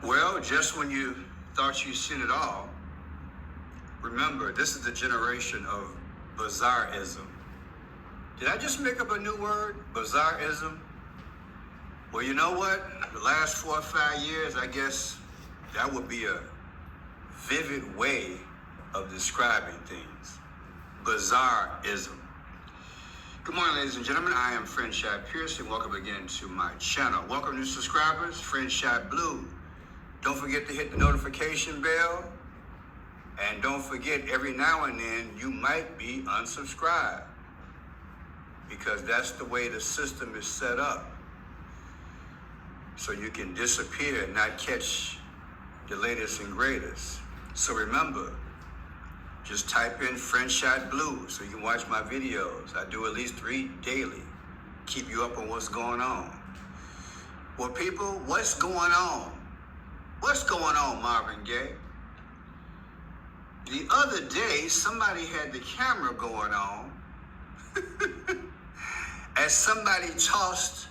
Well, just when you thought you'd seen it all, remember, this is the generation of bizarreism. Did I just make up a new word? Bizarreism? Well, you know what? The last 4 or 5 years, I guess that would be a vivid way of describing things. Bizarreism. Good morning, ladies and gentlemen. I am Friend Shot Pierce, and welcome again to my channel. Welcome new subscribers, Friend Shot Blue. Don't forget to hit the notification bell. And don't forget, every now and then, you might be unsubscribed. Because that's the way the system is set up. So you can disappear and not catch the latest and greatest. So remember, just type in Friend Shot Blue so you can watch my videos. I do at least 3 daily. Keep you up on what's going on. Well, people, what's going on? What's going on, Marvin Gaye? The other day, somebody had the camera going on as somebody tossed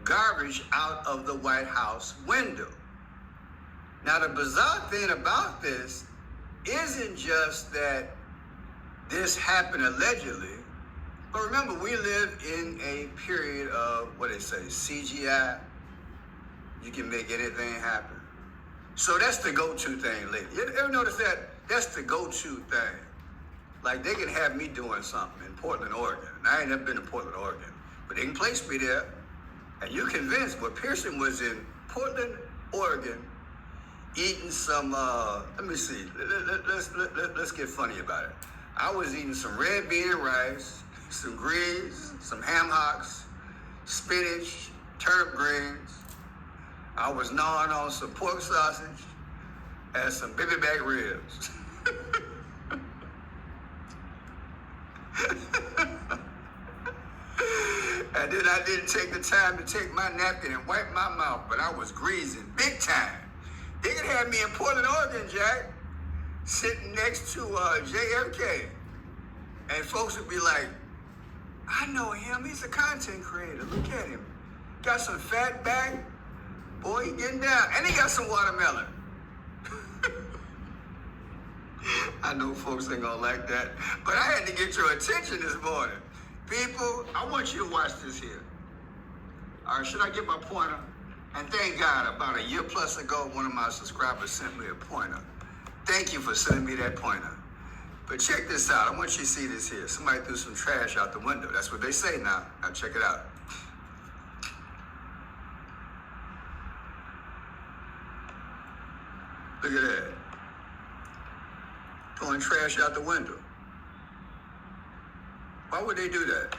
garbage out of the White House window. Now, the bizarre thing about this isn't just that this happened allegedly, but remember, we live in a period of, what they say, CGI. You can make anything happen. So that's the go-to thing lately. You ever notice that? That's the go-to thing. Like, they can have me doing something in Portland, Oregon. And I ain't never been to Portland, Oregon. But they can place me there. And you're convinced, well, Pearson was in Portland, Oregon, eating some, let me see. Let's get funny about it. I was eating some red bean and rice, some greens, some ham hocks, spinach, turnip greens. I was gnawing on some pork sausage and some baby back ribs. And then I didn't take the time to take my napkin and wipe my mouth, but I was greasing big time. They could have me in Portland, Oregon, Jack, sitting next to JFK. And folks would be like, I know him, he's a content creator, look at him. Got some fat back, boy, he getting down. And he got some watermelon. I know folks ain't gonna like that, but I had to get your attention this morning. People, I want you to watch this here. All right, should I get my pointer? And thank God, about a year plus ago, one of my subscribers sent me a pointer. Thank you for sending me that pointer. But check this out. I want you to see this here. Somebody threw some trash out the window. That's what they say now. Now check it out. Look at that. Throwing trash out the window. Why would they do that?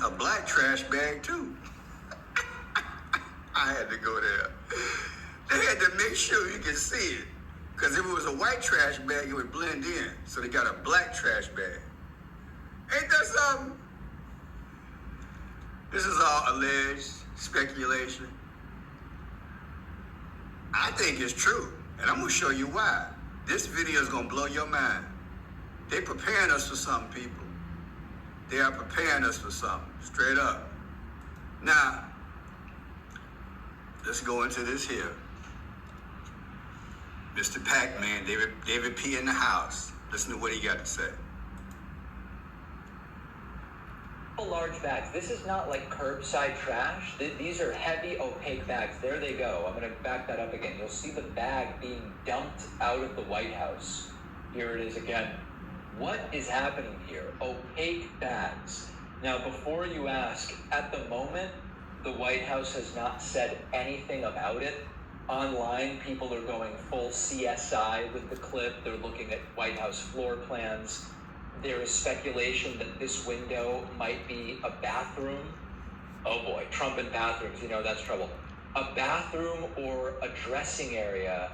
A black trash bag too. I had to go there. They had to make sure you could see it. Because if it was a white trash bag, it would blend in. So they got a black trash bag. Ain't that something? This is all alleged speculation. I think it's true. And I'm going to show you why. This video is going to blow your mind. They're preparing us for something, people. They are preparing us for something, straight up. Now, let's go into this here. Mr. Pac-Man, David P. in the house. Listen to what he got to say. Large bags. This is not like curbside trash. These are heavy, opaque bags. There they go. I'm going to back that up again. You'll see the bag being dumped out of the White House. Here it is again. What is happening here? Opaque bags. Now, before you ask, at the moment, the White House has not said anything about it. Online, people are going full CSI with the clip. They're looking at White House floor plans. There is speculation that this window might be a bathroom. Oh boy, Trump in bathrooms, you know that's trouble. A bathroom or a dressing area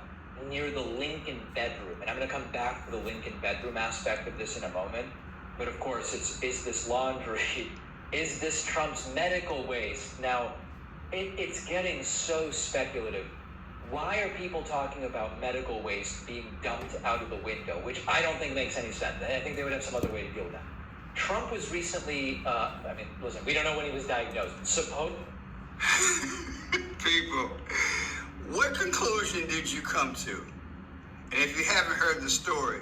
near the Lincoln bedroom. And I'm going to come back to the Lincoln bedroom aspect of this in a moment. But of course, is this laundry? Is this Trump's medical waste? Now, it's getting so speculative. Why are people talking about medical waste being dumped out of the window, which I don't think makes any sense. I think they would have some other way to deal with that. Trump was recently, listen, we don't know when he was diagnosed. People, what conclusion did you come to? And if you haven't heard the story,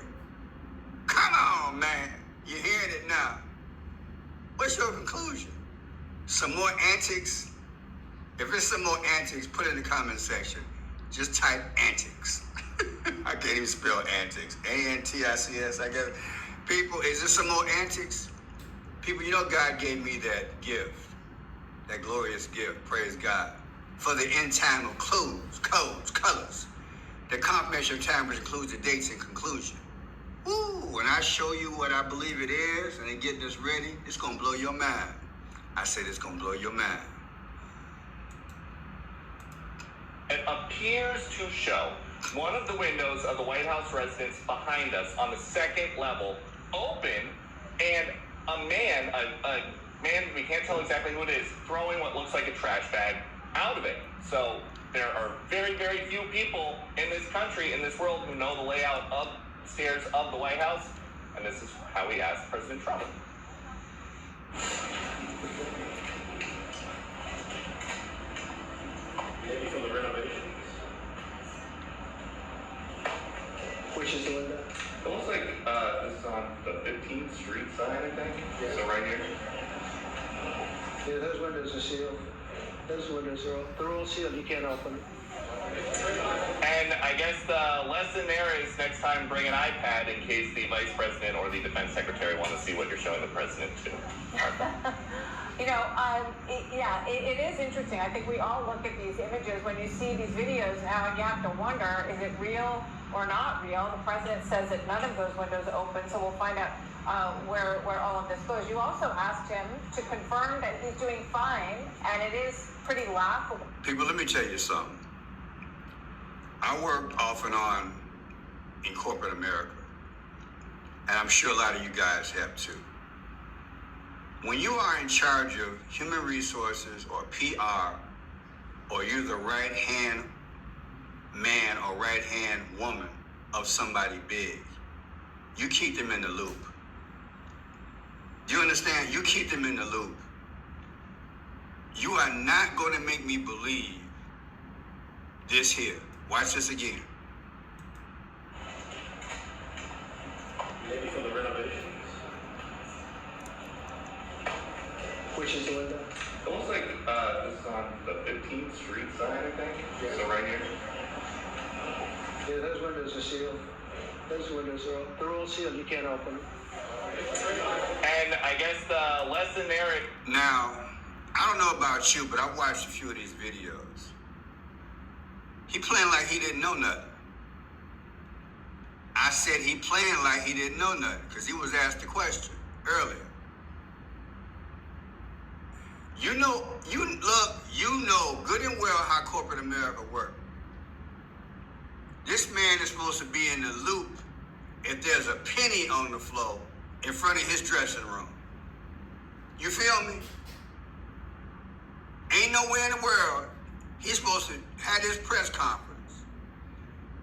come on, man. You're hearing it now. What's your conclusion? Some more antics? If it's some more antics, put it in the comment section. Just type antics. I can't even spell antics. A-N-T-I-C-S, I guess. People, is there some more antics? People, you know God gave me that gift, that glorious gift, praise God, for the end time of clues, codes, colors. The confirmation of time, which includes the dates and conclusion. Ooh, when I show you what I believe it is and then get this ready, it's going to blow your mind. I said it's going to blow your mind. It appears to show one of the windows of the White House residence behind us on the second level open, and a man, we can't tell exactly who it is, throwing what looks like a trash bag out of it. So there are very, very few people in this country, in this world, who know the layout upstairs of the White House, and this is how we asked President Trump. Maybe from the renovations. Which is the window? It looks like this is on the 15th Street side, I think. Yeah. So right here. Yeah, those windows are sealed. Those windows they're all sealed. You can't open them. And I guess the lesson there is next time bring an iPad in case the Vice President or the Defense Secretary want to see what you're showing the President too. It is interesting. I think we all look at these images when you see these videos now, and you have to wonder, is it real or not real? The president says that none of those windows are open, so we'll find out where all of this goes. You also asked him to confirm that he's doing fine, and it is pretty laughable. People, let me tell you something. I work off and on in corporate America, and I'm sure a lot of you guys have too. When you are in charge of human resources or PR, or you're the right-hand man or right-hand woman of somebody big, you keep them in the loop. You understand? You keep them in the loop. You are not going to make me believe this here. Watch this again. Maybe from the renovations. Which is the window? It looks like this is on the 15th Street side, I think. Yeah. So right here. Yeah, those windows are sealed. Those windows they're all sealed. You can't open them. And I guess the lesson there is... Now, I don't know about you, but I've watched a few of these videos. He playing like he didn't know nothing. I said he playing like he didn't know nothing because he was asked the question earlier. You know good and well how corporate America works. This man is supposed to be in the loop if there's a penny on the floor in front of his dressing room. You feel me? Ain't nowhere in the world he's supposed to have this press conference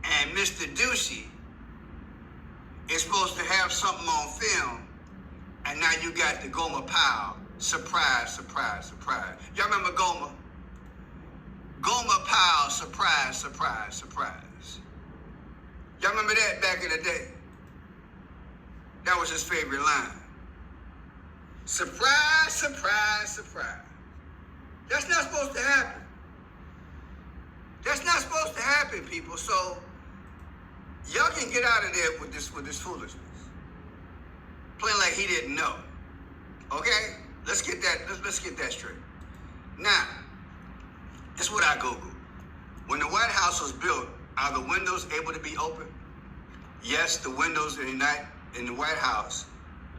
and Mr. Ducey is supposed to have something on film, and now you got the Gomer Powell. Surprise, surprise, surprise. Y'all remember Gomer? Gomer Powell, surprise, surprise, surprise. Y'all remember that back in the day? That was his favorite line. Surprise, surprise, surprise. That's not supposed to happen. That's not supposed to happen, people. So y'all can get out of there with this foolishness. Playing like he didn't know. Okay? Let's get that straight. Now, this is what I Googled. When the White House was built, are the windows able to be open? Yes, the windows in the White House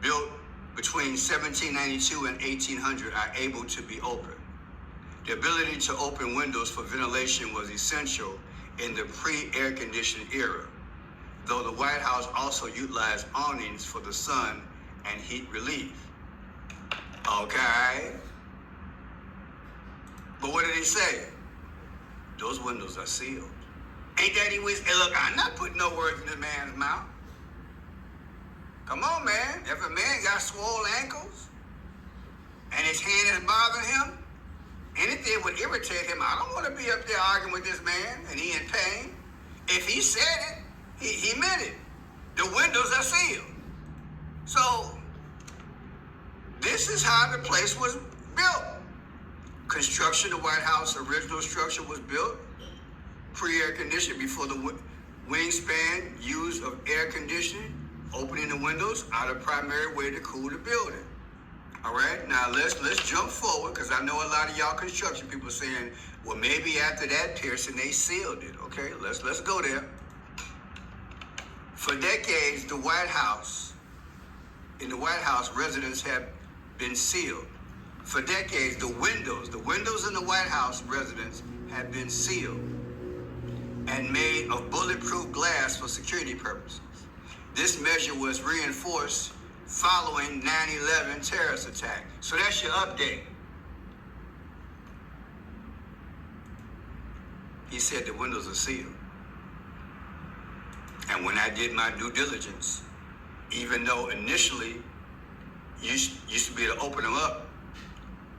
built between 1792 and 1800 are able to be open. The ability to open windows for ventilation was essential in the pre-air conditioning era, though the White House also utilized awnings for the sun and heat relief. Okay. But what did he say? Those windows are sealed. Ain't that he was? Hey, look, I'm not putting no words in the man's mouth. Come on, man. If a man got swollen ankles and his hand is bothering him, anything would irritate him. I don't want to be up there arguing with this man and he in pain. If he said it, he meant it. The windows are sealed. So this is how the place was built. Construction, the White House original structure was built pre-air conditioning, before the wingspan use of air conditioning, opening the windows are the primary way to cool the building. All right, now let's jump forward, because I know a lot of y'all construction people saying, well, maybe after that piercing they sealed it. Okay, let's go there. For decades, in the White House, residents have been sealed. For decades, the windows in the White House residence have been sealed and made of bulletproof glass for security purposes. This measure was reinforced following 9/11 terrorist attack. So that's your update. He said the windows are sealed. And when I did my due diligence, even though initially you used to be able to open them up,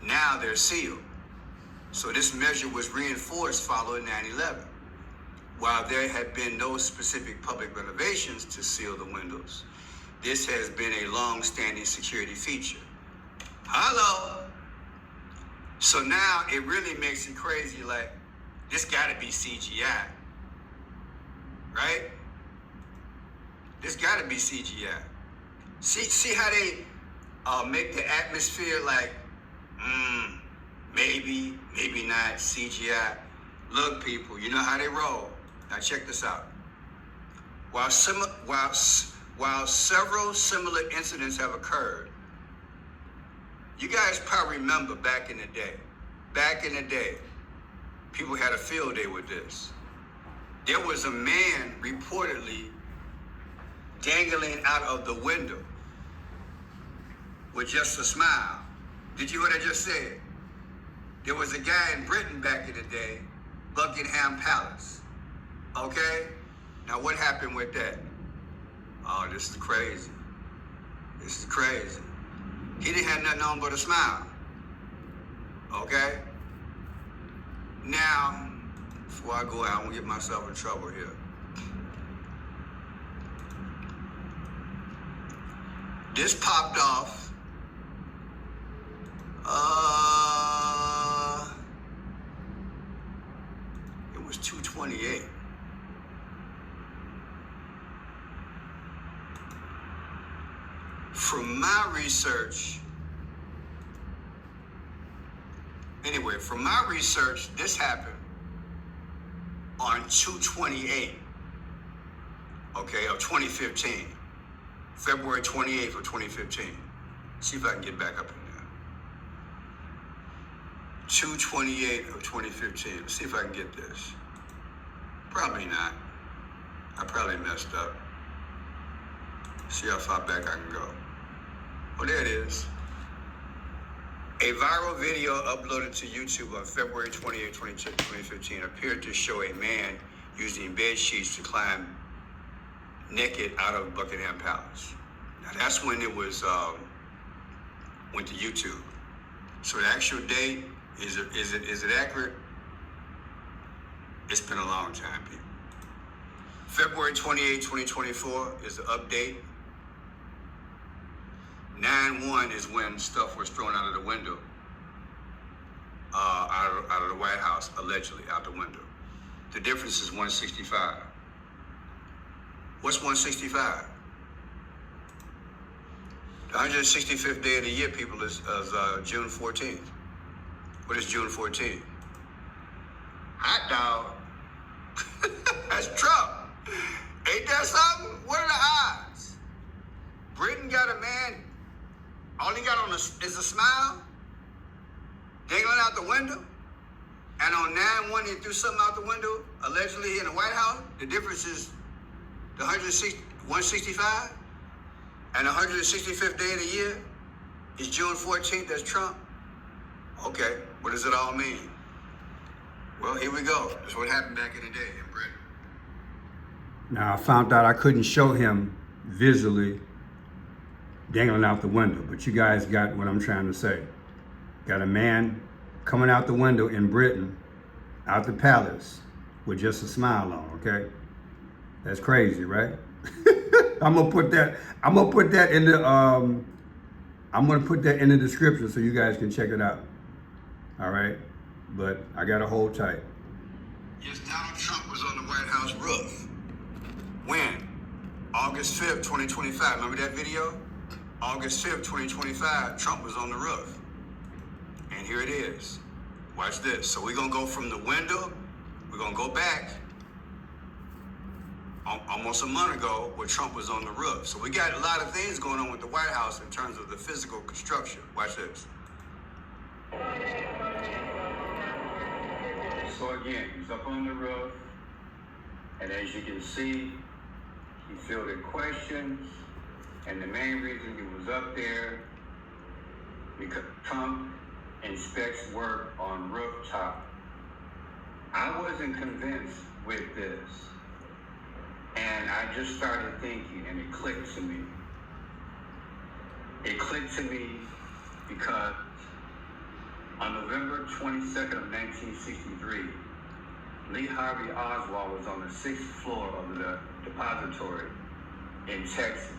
now they're sealed. So this measure was reinforced following 9/11. While there had been no specific public renovations to seal the windows, this has been a long-standing security feature. Hello. So now it really makes it crazy, like, this gotta be CGI, right? This gotta be CGI. See how they make the atmosphere like, maybe not CGI. Look, people, you know how they roll. Now check this out. While several similar incidents have occurred, you guys probably remember back in the day, people had a field day with this. There was a man reportedly dangling out of the window with just a smile. Did you hear what I just said? There was a guy in Britain back in the day, Buckingham Palace. Okay? Now what happened with that? Oh, this is crazy. This is crazy. He didn't have nothing on but a smile. Okay? Now, before I go out, I'm gonna get myself in trouble here. This popped off. It was 228. From my research, this happened on 2/28, okay, of 2015. February 28th of 2015. See if I can get back up in there. 2/28 of 2015. Let's see if I can get this. Probably not. I probably messed up. See how far back I can go. Oh, there it is. A viral video uploaded to YouTube on February 28, 2015 appeared to show a man using bed sheets to climb naked out of Buckingham Palace. Now that's when it was went to YouTube. So the actual date, is it accurate? It's been a long time, people. February 28, 2024 is the update. 9/1 is when stuff was thrown out of the window, out of the White House, allegedly out the window. The difference is 165. What's 165? The 165th day of the year, people, is June 14th. What is June 14th? Hot dog. That's Trump. Ain't that something? What are the odds? Britain got a man, all he got on is a smile, dangling out the window, and on 9/1 he threw something out the window, allegedly in the White House. The difference is the 165, and the 165th day of the year is June 14th, that's Trump. Okay, what does it all mean? Well, here we go. That's what happened back in the day in Britain. Now, I found out I couldn't show him visually dangling out the window. But you guys got what I'm trying to say. Got a man coming out the window in Britain, out the palace, with just a smile on, okay? That's crazy, right? I'm gonna put that in the I'm gonna put that in the description so you guys can check it out. All right? But I gotta hold tight. Yes, Donald Trump was on the White House roof. When? August 5th, 2025. Remember that video? August 5th, 2025, Trump was on the roof. And here it is. Watch this. So we're gonna go from the window, we're gonna go back almost a month ago where Trump was on the roof. So we got a lot of things going on with the White House in terms of the physical construction. Watch this. So again, he's up on the roof, and as you can see, he fielded questions, and the main reason he was up there, because Trump inspects work on rooftop. I wasn't convinced with this, and I just started thinking, and it clicked to me. It clicked to me because on November 22nd of 1963, Lee Harvey Oswald was on the 6th floor of the depository in Texas,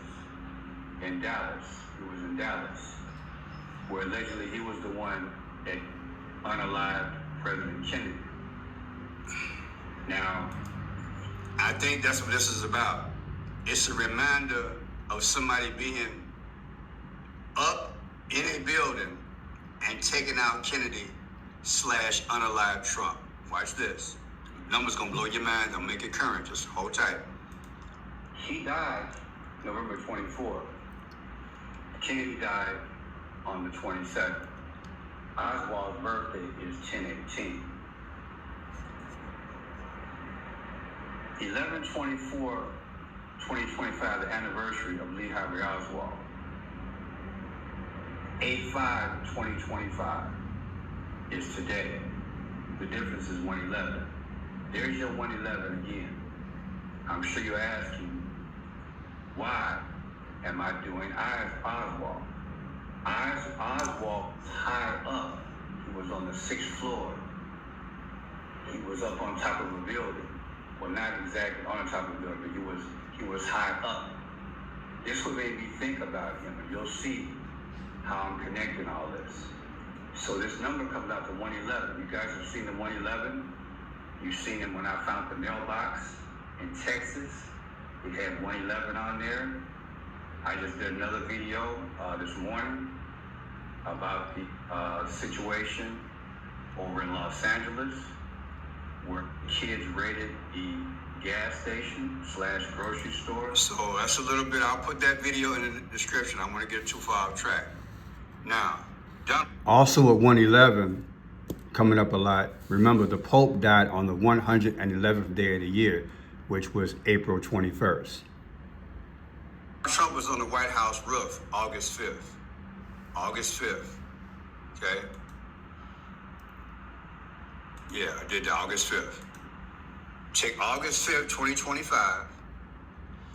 in Dallas. He was in Dallas, where allegedly he was the one that unalived President Kennedy. Now, I think that's what this is about. It's a reminder of somebody being up in a building and taking out Kennedy / unalived Trump. Watch this. Numbers gonna blow your mind. Don't make it current. Just hold tight. he died November 24th. Kennedy died on the 22nd. Oswald's birthday is 10/18. 11/24/2025, the anniversary of Lee Harvey Oswald. 8/5/2025 is today. The difference is 1/11. There's your 1/11 again. I'm sure you're asking, why am I doing Oswald? Oswald was high up. He was on the 6th floor. He was up on top of a building. Well, not exactly on top of the building, but he was high up. This will make me think about him, and you'll see how I'm connecting all this. So this number comes out to 1/11. You guys have seen the 1/11. You've seen him when I found the mailbox in Texas. It had 1/11 on there. I just did another video this morning about the situation over in Los Angeles, where kids raided the gas station / grocery store. So that's a little bit. I'll put that video in the description. I want to get too far off track. Now, also at 1/11, coming up a lot, remember the Pope died on the 111th day of the year, which was April 21st. Trump was on the White House roof August 5th. August 5th. Okay? Yeah, I did the August 5th. Take August 5th, 2025,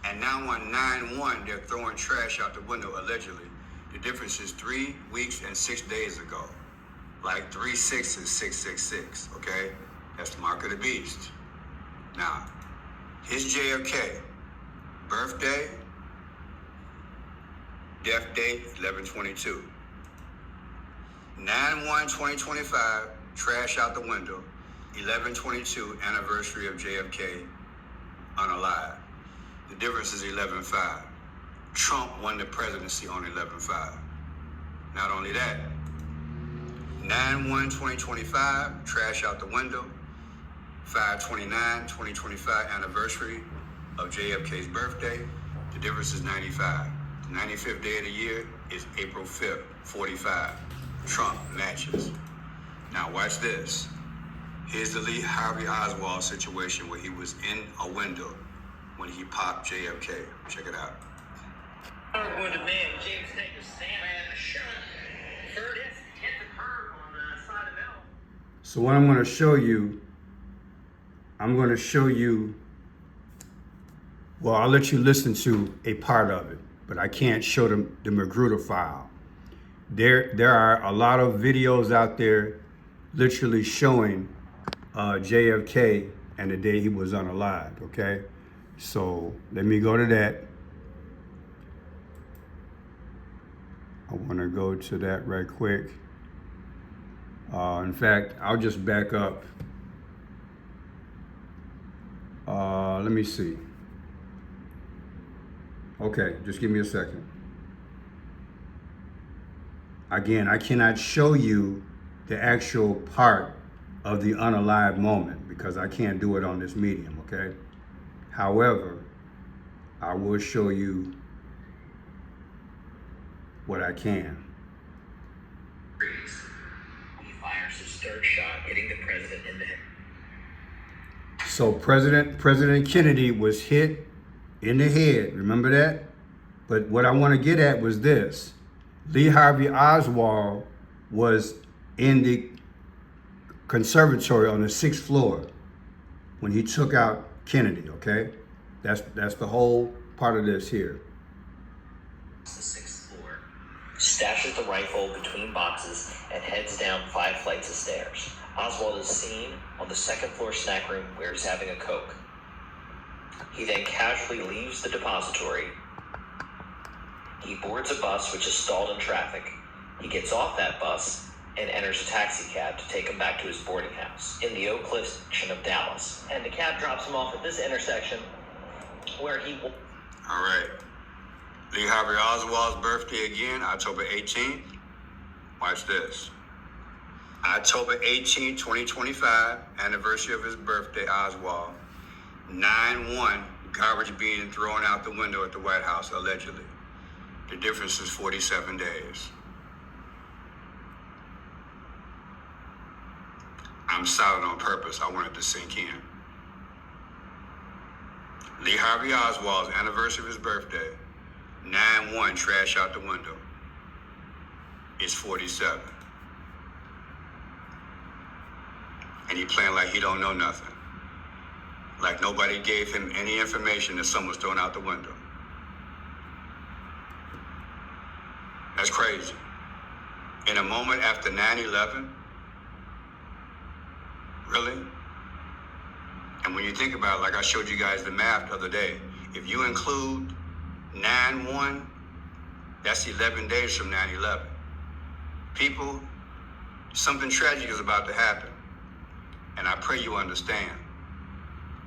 and now on 9/1, they're throwing trash out the window, allegedly. The difference is 3 weeks and 6 days ago. Like 3/6 is 666, okay? That's the mark of the beast. Now, his JFK, birthday, death date, 11/22. 9/1/2025, trash out the window. 11/22, anniversary of JFK, unalive. The difference is 11/5. Trump won the presidency on 11/5. Not only that, 9/1/2025, trash out the window. 5/29/2025, anniversary of JFK's birthday. The difference is 95. The 95th day of the year is April 5th, 45. Trump matches. Now watch this. Here's the Lee Harvey Oswald situation where he was in a window when he popped JFK. Check it out. When the man James take a stand and a shot, third hit the curb on the side of L. So what I'm going to show you, well, I'll let you listen to a part of it. but I can't show them the Magruder file. There are a lot of videos out there literally showing JFK and the day he was unalived, okay? So let me go to that. I want to go to that right quick. In fact, I'll just back up. Let me see. Okay, just give me a second. Again, I cannot show you the actual part of the unalive moment because I can't do it on this medium, okay? However, I will show you what I can. He fires his third shot, hitting the president in the head. So President Kennedy was hit in the head, remember that? But what I want to get at was this. Lee Harvey Oswald was in the conservatory on the 6th floor when he took out Kennedy, okay? That's the whole part of this here. The 6th floor, stashes the rifle between boxes, and heads down 5 flights of stairs. Oswald is seen on the 2nd floor snack room where he's having a Coke. He then casually leaves the depository. He boards a bus which is stalled in traffic. He gets off that bus and enters a taxi cab to take him back to his boarding house in the Oak Cliff section of Dallas. And the cab drops him off at this intersection where he will... All right. Lee Harvey Oswald's birthday again, October 18th. Watch this. October 18, 2025, anniversary of his birthday, Oswald. 9/1, garbage being thrown out the window at the White House, allegedly. The difference is 47 days. I'm silent on purpose. I want it to sink in. Lee Harvey Oswald's anniversary of his birthday, 9/1, trash out the window. It's 47. And he playing like he don't know nothing. Like nobody gave him any information that someone was thrown out the window. That's crazy. In a moment after 9/11, really? And when you think about it, like I showed you guys the math the other day, if you include 9/1, that's 11 days from 9/11. People, something tragic is about to happen. And I pray you understand.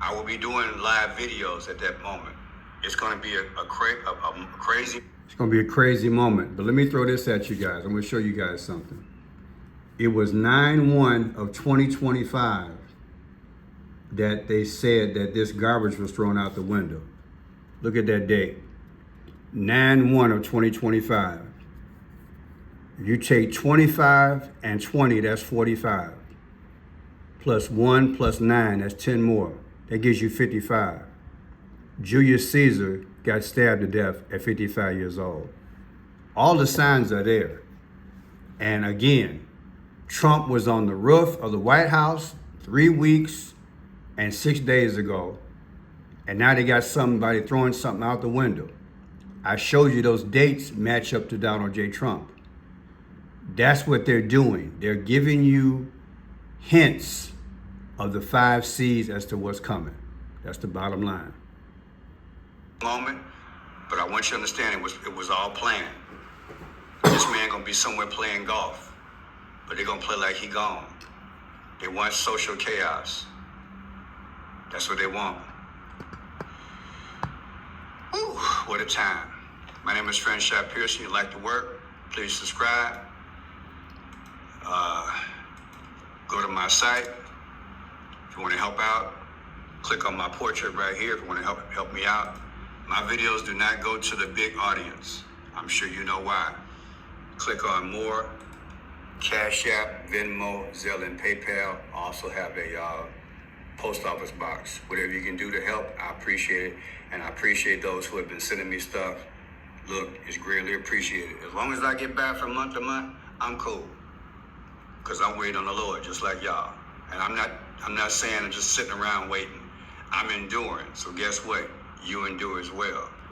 I will be doing live videos at that moment. It's going to be a crazy... It's going to be a crazy moment. But let me throw this at you guys. I'm going to show you guys something. It was 9/1 of 2025 that they said that this garbage was thrown out the window. Look at that date. 9/1 of 2025. If you take 25 and 20, that's 45. Plus 1 plus 9, that's 10 more. That gives you 55. Julius Caesar got stabbed to death at 55 years old. All the signs are there. And again, Trump was on the roof of the White House 3 weeks and 6 days ago. And now they got somebody throwing something out the window. I showed you those dates match up to Donald J. Trump. That's what they're doing. They're giving you hints of the 5 C's as to what's coming. That's the bottom line. Moment, but I want you to understand it was all planned. This man gonna be somewhere playing golf, but they're gonna play like he gone. They want social chaos. That's what they want. Whew, what a time. My name is Franchot Pearson. You like the work? Please subscribe. Go to my site. If you want to help out, click on my portrait right here if you want to help me out. My videos do not go to the big audience. I'm sure you know why. Click on more. Cash App, Venmo, Zelle, and PayPal. I also have a post office box. Whatever you can do to help, I appreciate it. And I appreciate those who have been sending me stuff. Look, it's greatly appreciated. As long as I get back from month to month, I'm cool. Because I'm waiting on the Lord, just like y'all. And I'm not saying I'm just sitting around waiting. I'm enduring. So guess what? You endure as well.